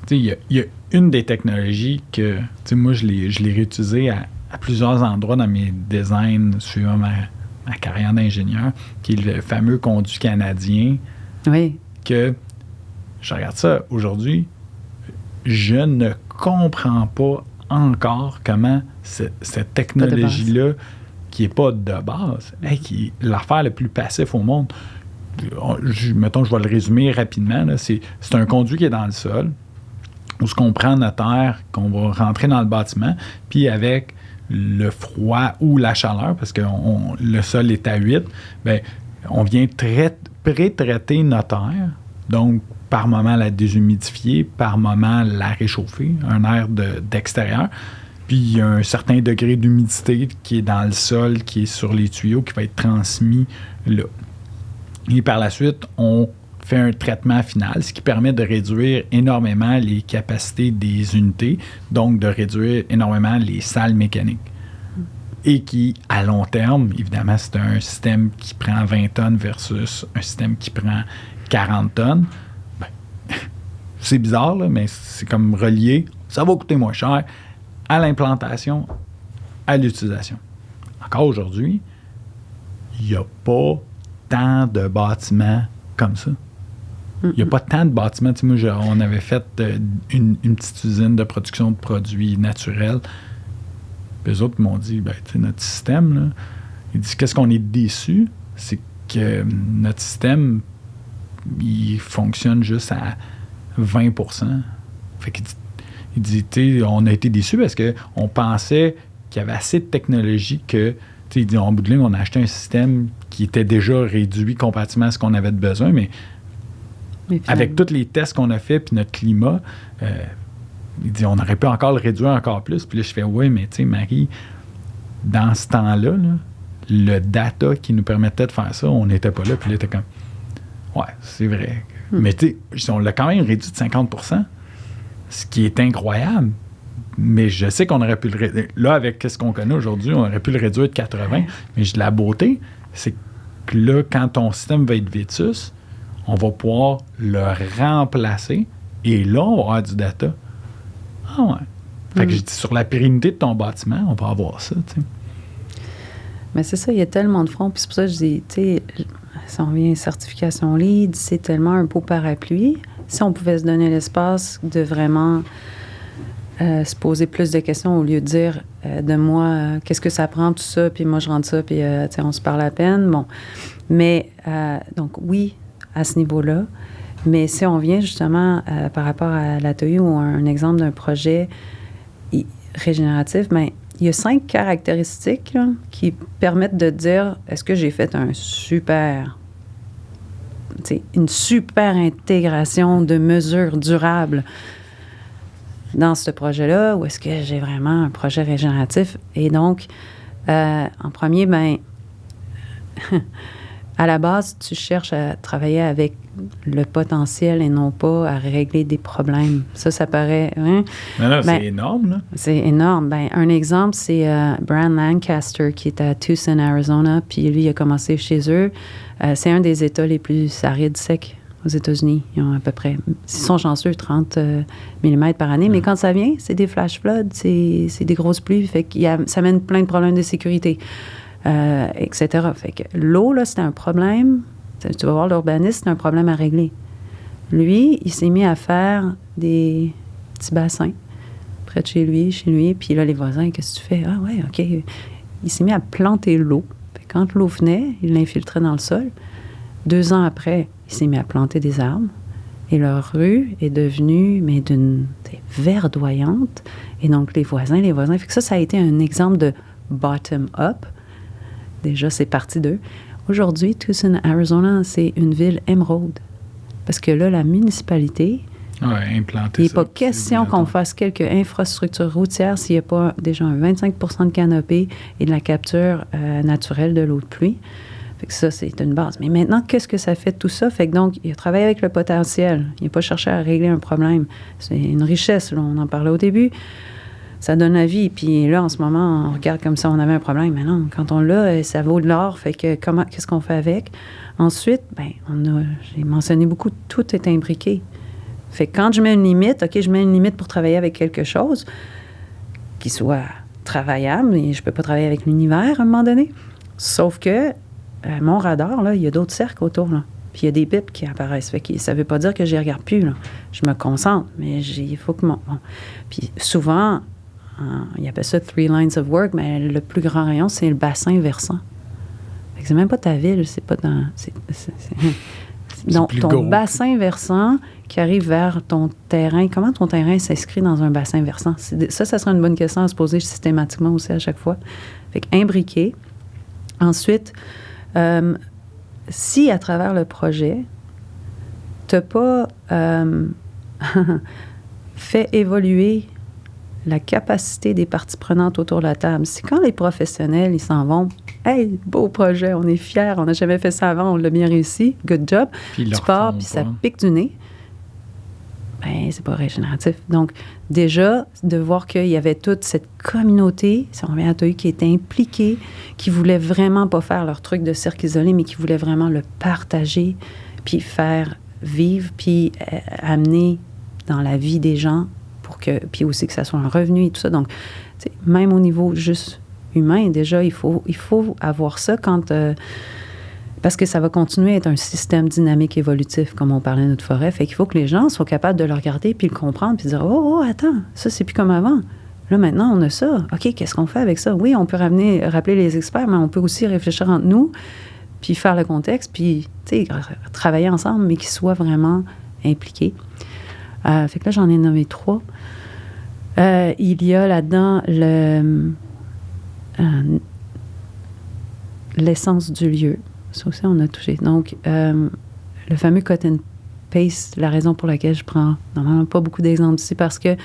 Il y a une des technologies que, moi, je l'ai réutilisée à plusieurs endroits dans mes designs suivant ma carrière d'ingénieur, qui est le fameux conduit canadien. Oui. Que, je regarde ça aujourd'hui, je ne comprends pas encore comment cette technologie-là, qui n'est pas de base, qui est l'affaire la plus passive au monde, mettons, je vais le résumer rapidement, là, c'est un conduit qui est dans le sol, où ce qu'on prend notre air, qu'on va rentrer dans le bâtiment, puis avec le froid ou la chaleur, parce que le sol est à 8, bien, on vient pré-traiter notre air, donc par moment la déshumidifier, par moment la réchauffer, un air d'extérieur, puis il y a un certain degré d'humidité qui est dans le sol, qui est sur les tuyaux, qui va être transmis là. Et par la suite, on fait un traitement final, ce qui permet de réduire énormément les capacités des unités, donc de réduire énormément les salles mécaniques. Et qui, à long terme, évidemment, c'est un système qui prend 20 tonnes versus un système qui prend 40 tonnes. Ben, c'est bizarre, là, mais c'est comme relié. Ça va coûter moins cher à l'implantation, à l'utilisation. Encore aujourd'hui, il n'y a pas tant de bâtiments comme ça. Il n'y a pas tant de bâtiments. Tu sais, moi, on avait fait une petite usine de production de produits naturels. Puis eux autres m'ont dit, tu sais, notre système, là, ils disent, qu'est-ce qu'on est déçu? C'est que notre système, il fonctionne juste à 20%. Fait qu'il dit, tu sais, on a été déçus parce qu'on pensait qu'il y avait assez de technologie que, tu sais, il dit, en bout de ligne, on a acheté un système qui était déjà réduit comparativement à ce qu'on avait de besoin, mais avec tous les tests qu'on a fait puis notre climat, il dit on aurait pu encore le réduire encore plus. Puis là, je fais oui, mais tu sais, Marie, dans ce temps-là, là, le data qui nous permettait de faire ça, on n'était pas là. Puis là, t'es comme ouais, c'est vrai. Mais tu sais, on l'a quand même réduit de 50%, ce qui est incroyable. Mais je sais qu'on aurait pu le réduire. Là, avec ce qu'on connaît aujourd'hui, on aurait pu le réduire de 80. Mais la beauté, c'est que là, quand ton système va être vétus, on va pouvoir le remplacer et là, on va avoir du data. Ah ouais. Fait que je dis, sur la pérennité de ton bâtiment, on va avoir ça, tu sais. Mais c'est ça, il y a tellement de fronts. Puis c'est pour ça que je dis, tu sais, si on revient à certification LEED, c'est tellement un beau parapluie. Si on pouvait se donner l'espace de vraiment se poser plus de questions au lieu de dire de moi, qu'est-ce que ça prend, tout ça, puis moi, je rentre ça, puis on se parle à peine. Bon. Mais, donc, oui, à ce niveau-là. Mais si on vient justement par rapport à l'atelier ou un exemple d'un projet régénératif, bien, il y a 5 caractéristiques là, qui permettent de dire est-ce que j'ai fait une super intégration de mesures durables dans ce projet-là ou est-ce que j'ai vraiment un projet régénératif? Et donc, en premier, bien, à la base, tu cherches à travailler avec le potentiel et non pas à régler des problèmes. Ça paraît... Hein? Mais là, c'est énorme, là. C'est énorme. Ben, un exemple, c'est Brian Lancaster, qui est à Tucson, Arizona, puis lui, il a commencé chez eux. C'est un des États les plus arides secs aux États-Unis. Ils ont à peu près, s'ils sont chanceux, 30 mm par année. Mais quand ça vient, c'est des flash floods, c'est des grosses pluies. Fait que ça amène plein de problèmes de sécurité. Etc. Fait que l'eau, là, c'était un problème. Tu vas voir l'urbaniste, c'est un problème à régler. Lui, il s'est mis à faire des petits bassins près de chez lui. Puis là, les voisins, qu'est-ce que tu fais? Ah ouais, OK. Il s'est mis à planter l'eau. Fait que quand l'eau venait, il l'infiltrait dans le sol. 2 ans après, il s'est mis à planter des arbres. Et leur rue est devenue, mais verdoyante. Et donc, les voisins. Fait que ça a été un exemple de bottom-up. Déjà, c'est parti d'eux. Aujourd'hui, Tucson, Arizona, c'est une ville émeraude. Parce que là, la municipalité... implanter il n'est pas question qu'on fasse quelques infrastructures routières s'il n'y a pas déjà un 25 de canopée et de la capture naturelle de l'eau de pluie. Fait que ça, c'est une base. Mais maintenant, qu'est-ce que ça fait tout ça? Fait que donc, il a travaillé avec le potentiel. Il n'a pas cherché à régler un problème. C'est une richesse, là, on en parlait au début. Ça donne la vie. Puis là, en ce moment, on regarde comme ça, on avait un problème. Mais non, quand on l'a, ça vaut de l'or. Fait que qu'est-ce qu'on fait avec? Ensuite, j'ai mentionné beaucoup, tout est imbriqué. Fait que quand je mets une limite, OK, je mets une limite pour travailler avec quelque chose qui soit travaillable. Et je ne peux pas travailler avec l'univers à un moment donné. Sauf que mon radar, là, il y a d'autres cercles autour, là. Puis il y a des pips qui apparaissent. Fait que ça ne veut pas dire que je ne regarde plus, là. Je me concentre, mais il faut que bon. Puis souvent... il appelle ça 3 lines of work, mais le plus grand rayon, c'est le bassin versant. Fait que c'est même pas ta ville, c'est pas dans... Donc, ton gros bassin versant qui arrive vers ton terrain. Comment ton terrain s'inscrit dans un bassin versant? Ça serait une bonne question à se poser systématiquement aussi à chaque fois. Fait qu'imbriquer. Ensuite, si à travers le projet, tu n'as pas fait évoluer la capacité des parties prenantes autour de la table. C'est quand les professionnels, ils s'en vont, « Hey, beau projet, on est fiers, on n'a jamais fait ça avant, on l'a bien réussi, good job. » Tu pars, puis ça pique du nez. Ben, c'est pas régénératif. Donc, déjà, de voir qu'il y avait toute cette communauté, si on revient à toi, qui était impliquée, qui voulait vraiment pas faire leur truc de cercle isolé, mais qui voulait vraiment le partager, puis faire vivre, puis amener dans la vie des gens puis aussi que ça soit un revenu et tout ça. Donc, même au niveau juste humain, déjà, il faut avoir ça parce que ça va continuer à être un système dynamique évolutif, comme on parlait de notre forêt. Fait qu'il faut que les gens soient capables de le regarder puis le comprendre puis dire « Oh, attends, ça, c'est plus comme avant. Là, maintenant, on a ça. OK, qu'est-ce qu'on fait avec ça? Oui, on peut rappeler les experts, mais on peut aussi réfléchir entre nous puis faire le contexte puis, travailler ensemble, mais qu'ils soient vraiment impliqués. Fait que là, j'en ai nommé 3. Il y a là-dedans l'essence du lieu. Ça aussi, on a touché. Donc, le fameux cut and paste, la raison pour laquelle je prends normalement pas beaucoup d'exemples ici, parce que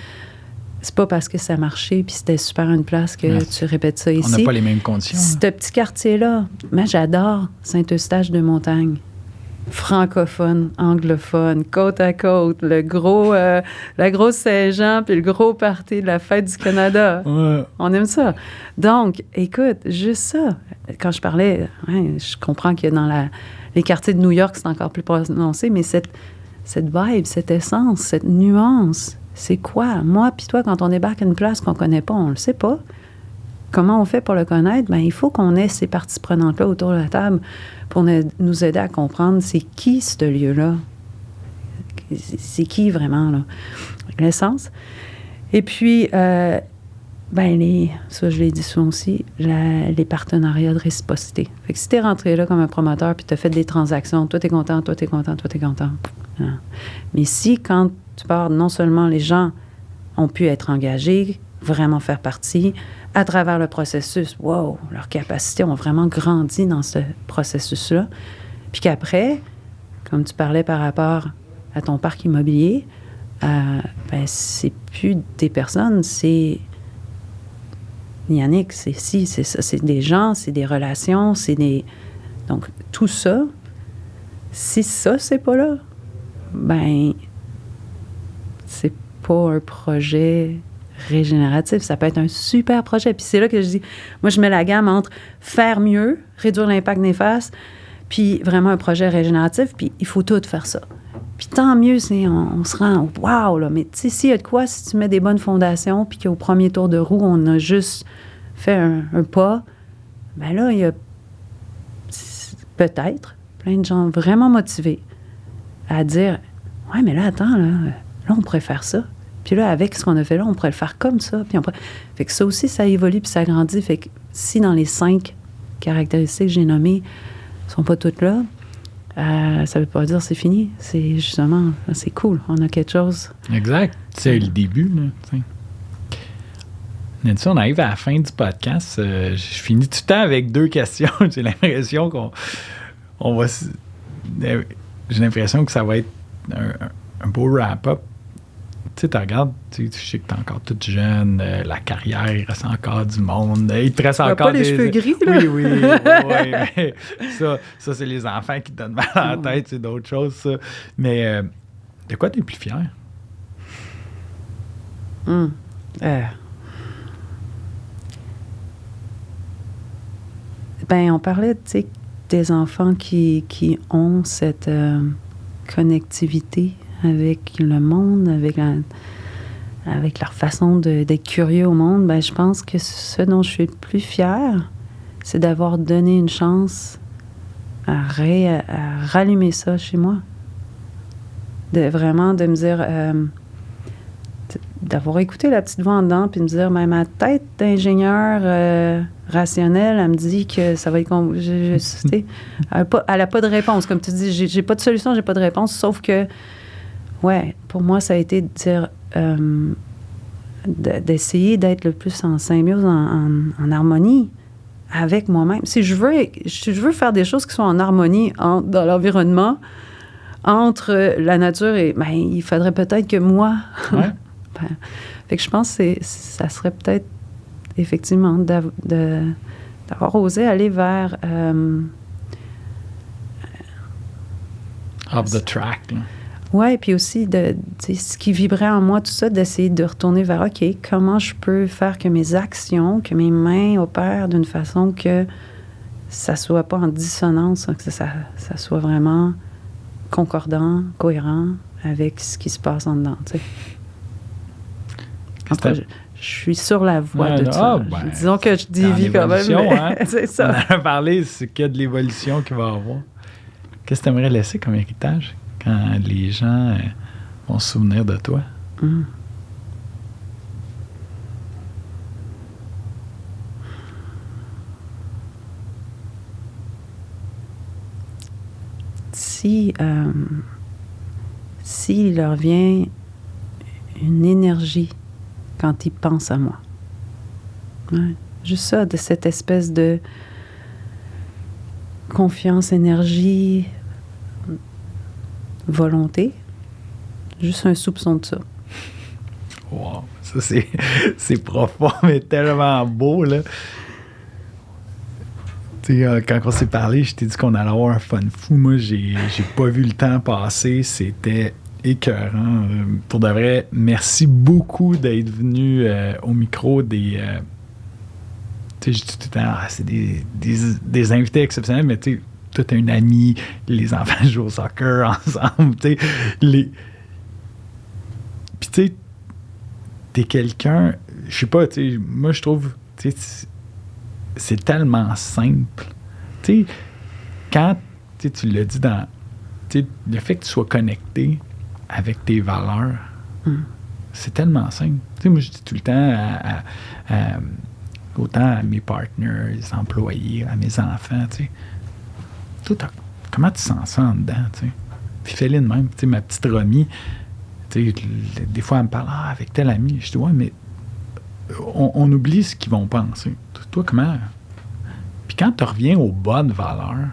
c'est pas parce que ça marchait puis c'était super une place que tu répètes ça ici. On n'a pas les mêmes conditions. Ce petit quartier-là, moi, j'adore Saint-Eustache-de-Montagne. Francophone, anglophone, côte à côte, la grosse Saint-Jean puis le gros party de la fête du Canada. Ouais. On aime ça. Donc, écoute, juste ça. Quand je parlais, je comprends que dans les quartiers de New York, c'est encore plus prononcé, mais cette vibe, cette essence, cette nuance, c'est quoi? Moi puis toi, quand on débarque à une place qu'on connaît pas, on le sait pas. Comment on fait pour le connaître? Bien, il faut qu'on ait ces parties prenantes-là autour de la table pour nous aider à comprendre c'est qui ce lieu-là. C'est qui vraiment, là? L'essence. Et puis, ça, je l'ai dit souvent aussi, les partenariats de réciprocité. Fait que si tu es rentré là comme un promoteur puis tu as fait des transactions, toi, tu es content, toi, tu es content, toi, tu es content. Non. Mais si, quand tu pars, non seulement les gens ont pu être engagés, vraiment faire partie, à travers le processus, wow, leurs capacités ont vraiment grandi dans ce processus-là. Puis qu'après, comme tu parlais par rapport à ton parc immobilier, c'est plus des personnes, c'est... Yannick, c'est ça, c'est des gens, c'est des relations, c'est des... Donc, tout ça, si ça, c'est pas là, c'est pas un projet régénératif. Ça peut être un super projet. Puis c'est là que je dis, moi, je mets la gamme entre faire mieux, réduire l'impact néfaste, puis vraiment un projet régénératif, puis il faut tout faire ça. Puis tant mieux, on se rend « wow », là. Mais tu sais, s'il y a de quoi, si tu mets des bonnes fondations, puis qu'au premier tour de roue, on a juste fait un pas, là, il y a peut-être plein de gens vraiment motivés à dire « ouais, mais là, attends, là, on pourrait faire ça. Puis là, avec ce qu'on a fait là, on pourrait le faire comme ça. » Puis fait que ça aussi, ça évolue puis ça grandit. Fait que si dans les 5 caractéristiques que j'ai nommées ne sont pas toutes là, ça veut pas dire que c'est fini. C'est justement, c'est cool. On a quelque chose. Exact. C'est le début, là. T'sais. Nancy, on arrive à la fin du podcast. Je finis tout le temps avec 2 questions. J'ai l'impression qu'on va... J'ai l'impression que ça va être un beau wrap-up. Tu sais, tu regardes, tu sais que tu es encore toute jeune, la carrière, il reste encore du monde. Il te reste encore pas les cheveux gris, là. Oui, mais ça, c'est les enfants qui te donnent mal à la tête, c'est d'autres choses, ça. Mais de quoi tu es plus fier? On parlait, tu sais, des enfants qui ont cette connectivité avec le monde, avec leur façon d'être curieux au monde. Je pense que ce dont je suis le plus fière, c'est d'avoir donné une chance à rallumer ça chez moi. De me dire... d'avoir écouté la petite voix en dedans puis me dire, ma tête d'ingénieur rationnel, elle me dit que ça va être... elle n'a pas de réponse. Comme tu dis, j'ai pas de solution, j'ai pas de réponse, sauf que, ouais, pour moi, ça a été de dire... d'essayer d'être le plus en symbiose, en harmonie avec moi-même. Si je veux faire des choses qui sont en harmonie dans l'environnement, entre la nature et... il faudrait peut-être que moi... Ouais. Fait que je pense que ça serait peut-être effectivement d'avoir osé aller vers off the track. Oui, puis aussi ce qui vibrait en moi, tout ça, d'essayer de retourner vers OK, comment je peux faire que mes actions, que mes mains opèrent d'une façon que ça soit pas en dissonance, que ça soit vraiment concordant, cohérent avec ce qui se passe en dedans, tu sais. Je suis sur la voie de ça. Disons que je dévie quand même. Hein? C'est ça. On en a parlé, c'est qu'il y a de l'évolution qu'il va y avoir. Qu'est-ce que tu aimerais laisser comme héritage quand les gens vont se souvenir de toi? S'il leur vient une énergie quand ils pensent à moi. Ouais. Juste ça, de cette espèce de confiance, énergie, volonté. Juste un soupçon de ça. Wow! Ça, c'est profond, mais tellement beau, là. Tu sais, quand on s'est parlé, je t'ai dit qu'on allait avoir un fun fou. Moi, j'ai pas vu le temps passer. C'était écœurant. Pour de vrai, merci beaucoup d'être venu au micro des... tu sais, je dis tout le temps, c'est des invités exceptionnels, mais tu sais, toi, t'as une amie, les enfants jouent au soccer ensemble, tu sais. Puis tu sais, t'es quelqu'un... Je sais pas, tu sais, moi, je trouve... Tu sais, c'est tellement simple. Tu sais, quand tu l'as dit dans... Tu sais, le fait que tu sois connecté avec tes valeurs, C'est tellement simple. Tu sais, moi, je dis tout le temps autant à mes partners, les employés, à mes enfants, tu sais. Comment tu sens ça en dedans, tu sais? Puis Féline même, tu sais, ma petite Romy, tu sais, des fois, elle me parle, avec tel ami. Je dis, ouais, mais on oublie ce qu'ils vont penser. Toi, comment? Puis quand tu reviens aux bonnes valeurs,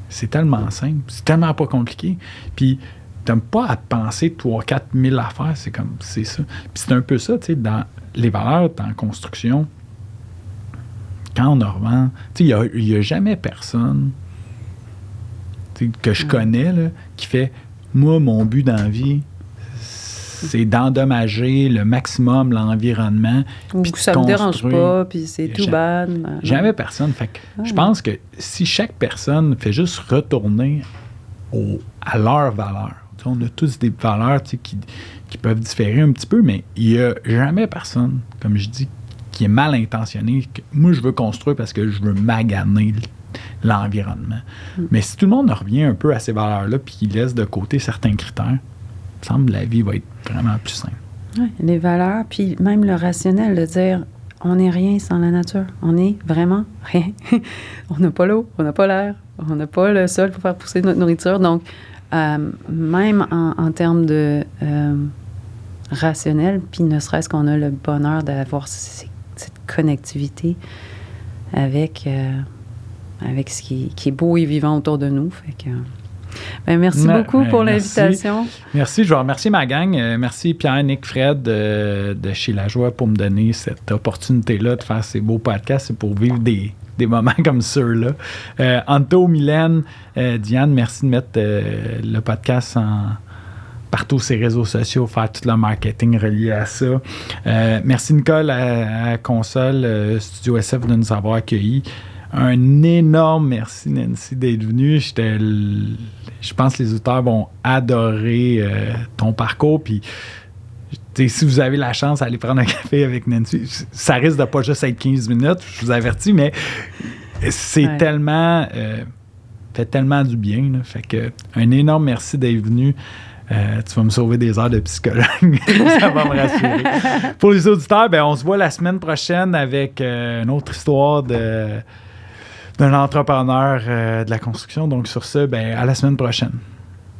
c'est tellement simple, c'est tellement pas compliqué. Puis t'aimes pas à penser 3-4 000 affaires, c'est ça. Puis c'est un peu ça, tu sais, dans les valeurs, dans la construction, quand on en revend, tu sais, il n'y a jamais personne que je connais là, qui fait, moi, mon but dans la vie, c'est d'endommager le maximum l'environnement. Ou que ça me dérange pas, puis c'est tout bad. Jamais personne. Fait que je pense que si chaque personne fait juste retourner à leurs valeurs, on a tous des valeurs qui peuvent différer un petit peu, mais il n'y a jamais personne, comme je dis, qui est mal intentionné. Moi, je veux construire parce que je veux maganer l'environnement. Mais si tout le monde revient un peu à ces valeurs-là puis qu'il laisse de côté certains critères, il me semble que la vie va être vraiment plus simple. Oui, les valeurs, puis même le rationnel, de dire on n'est rien sans la nature. On n'est vraiment rien. On n'a pas l'eau, on n'a pas l'air, on n'a pas le sol pour faire pousser notre nourriture. Donc, même en termes de rationnel, puis ne serait-ce qu'on a le bonheur d'avoir cette connectivité avec ce qui est beau et vivant autour de nous. Fait que, merci beaucoup pour l'invitation. Merci. Je vais remercier ma gang. Merci Pierre, Nick, Fred de Chez La Joie pour me donner cette opportunité-là de faire ces beaux podcasts et pour vivre des moments comme ceux-là. Anto, Mylène, Diane, merci de mettre le podcast partout sur les réseaux sociaux, faire tout le marketing relié à ça. Merci Nicole à Console, Studio SF de nous avoir accueillis. Un énorme merci, Nancy, d'être venue. Je pense que les auditeurs vont adorer ton parcours. Puis, si vous avez la chance d'aller prendre un café avec Nancy, ça risque de pas juste être 15 minutes, je vous avertis, mais c'est tellement... fait tellement du bien. Là. Fait que un énorme merci d'être venu. Tu vas me sauver des heures de psychologue. Ça va me rassurer. Pour les auditeurs, on se voit la semaine prochaine avec une autre histoire d'un entrepreneur de la construction. Donc, sur ce, à la semaine prochaine.